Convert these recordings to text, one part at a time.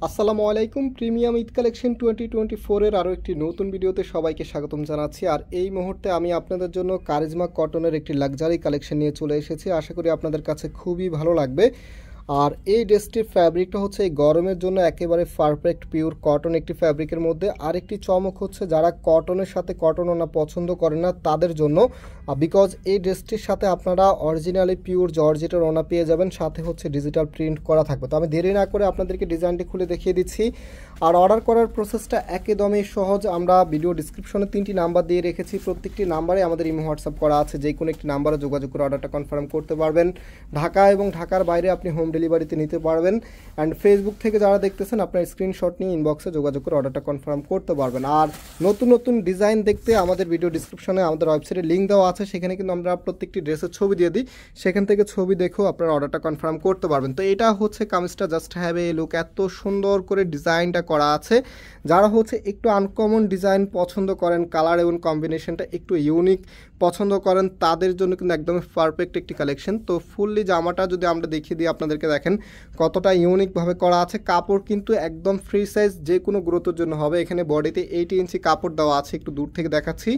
আসসালামু আলাইকুম। Premium Eid collection 2024 এর আরও একটি নতুন ভিডিওতে সবাইকে স্বাগতম জানাচ্ছি। আর এই মুহূর্তে আমি আপনাদের জন্য কারিজমা কটনের একটি লাক্সারি কালেকশন নিয়ে চলে এসেছি। আশা করি আপনাদের কাছে খুবই ভালো লাগবে। আর এই ড্রেসটির ফ্যাব্রিকটা হচ্ছে এই গরমের জন্য একেবারে পারফেক্ট পিওর কটন একটি ফ্যাব্রিকের মধ্যে। আরেকটি চমক হচ্ছে যারা কটনের সাথে কটন ওনা পছন্দ করে না তাদের জন্য, বিকজ এই ড্রেসটির সাথে আপনারা অরিজিনালি পিওর জর্জেটের ওনা পেয়ে যাবেন, সাথে হচ্ছে ডিজিটাল প্রিন্ট করা থাকবে। তো আমি দেরি না করে আপনাদেরকে ডিজাইনটি খুলে দেখিয়ে দিচ্ছি। আর অর্ডার করার প্রসেসটা একদমই সহজ। আমরা ভিডিও ডিসক্রিপশনে 3টি নাম্বার দিয়ে রেখেছি, প্রত্যেকটি নাম্বারে আমাদের ইমো হোয়াটসঅ্যাপ করা আছে, যে কোনো একটি নাম্বারে যোগাযোগ করে অর্ডারটা কনফার্ম করতে পারবেন। ঢাকা এবং ঢাকার বাইরে আপনি হোম ডেলিভারিতে নিতে পারবেন। অ্যান্ড ফেসবুক থেকে যারা দেখতেছেন আপনার স্ক্রিনশট নিয়ে ইনবক্সে যোগাযোগ করে অর্ডারটা কনফার্ম করতে পারবেন। আর নতুন নতুন ডিজাইন দেখতে আমাদের ভিডিও ডিসক্রিপশনে আমাদের ওয়েবসাইটে লিঙ্ক দেওয়া আছে, সেখানে কিন্তু আমরা প্রত্যেকটি ড্রেসের ছবি দিয়ে দিই, সেখান থেকে ছবি দেখেও আপনারা অর্ডারটা কনফার্ম করতে পারবেন। তো এটা হচ্ছে কামিজটা জাস্ট হ্যাভ এ লুক, এত সুন্দর করে ডিজাইনটা করা আছে। যারা হচ্ছে একটু আনকমন ডিজাইন পছন্দ করেন, কালার এবং কম্বিনেশনটা একটু ইউনিক পছন্দ করেন, তাদের জন্য কিন্তু একদমই পারফেক্ট একটি কালেকশন। তো ফুললি জামাটা যদি আমরা দেখিয়ে দিই আপনাদেরকে, দেখেন কতটা ইউনিকভাবে করা আছে। কাপড় কিন্তু একদম ফ্রি সাইজ, যে কোনো গ্রোথের জন্য হবে। এখানে বডিতে 80 ইঞ্চি কাপড় দেওয়া আছে, একটু দূর থেকে দেখাচ্ছি।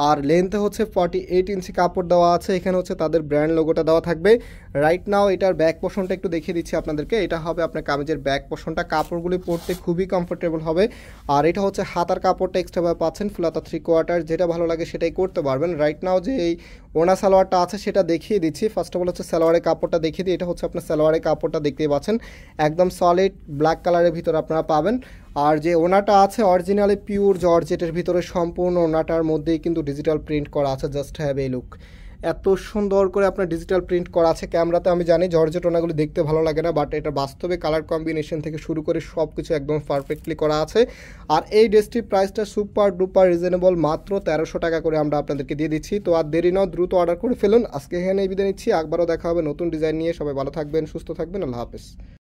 আর লেন্থে হচ্ছে 48 ইঞ্চি কাপড় দেওয়া আছে। এখানে হচ্ছে তাদের ব্র্যান্ড লোগোটা দেওয়া থাকবে। রাইট নাও এটার ব্যাক পোর্শনটা একটু দেখিয়ে দিচ্ছি আপনাদেরকে। এটা হবে আপনার কামিজের ব্যাক পোর্শনটা, কাপড়গুলি পরতে খুবই কমফোর্টেবল হবে। আর এটা হচ্ছে হাতার কাপড়টা এক্সট্রাভাবে পাচ্ছেন, ফুলাতা 3/4, যেটা ভালো লাগে সেটাই করতে পারবেন। রাইট নাও যে এই ওনা সালোয়ারটা আছে সেটা দেখিয়ে দিচ্ছি। ফার্স্ট অফ অল হচ্ছে সালোয়ারের কাপড়টা দেখিয়ে দিই। এটা হচ্ছে আপনার সালোয়ারের কাপড়টা, দেখতেই পাচ্ছেন একদম সলিড ব্ল্যাক কালারের ভিতরে আপনারা পাবেন। আর যে ওনাটা আছে অরিজিনালি পিওর জর্জেটের ভিতরে, সম্পূর্ণ ওনাটার মধ্যেই কিন্তু ডিজিটাল প্রিন্ট করা আছে। জাস্ট হ্যাভ এই লুক, এত সুন্দর করে আপনার ডিজিটাল প্রিন্ট করা আছে। ক্যামেরাতে আমি জানি জর্জেট ওনাগুলি দেখতে ভালো লাগে না, বাট এটা বাস্তবে কালার কম্বিনেশন থেকে শুরু করে সব কিছু একদম পারফেক্টলি করা আছে। আর এই ড্রেসটির প্রাইসটা সুপার ডুপার রিজনেবল, মাত্র 1300 টাকা করে আমরা আপনাদেরকে দিয়ে দিচ্ছি। তো আর দেরি নাও, দ্রুত অর্ডার করে ফেলুন। আজকে এখানে বিদায় নিচ্ছি, একবারও দেখা হবে নতুন ডিজাইন নিয়ে। সবাই ভালো থাকবেন, সুস্থ থাকবেন, আল্লাহ হাফেজ।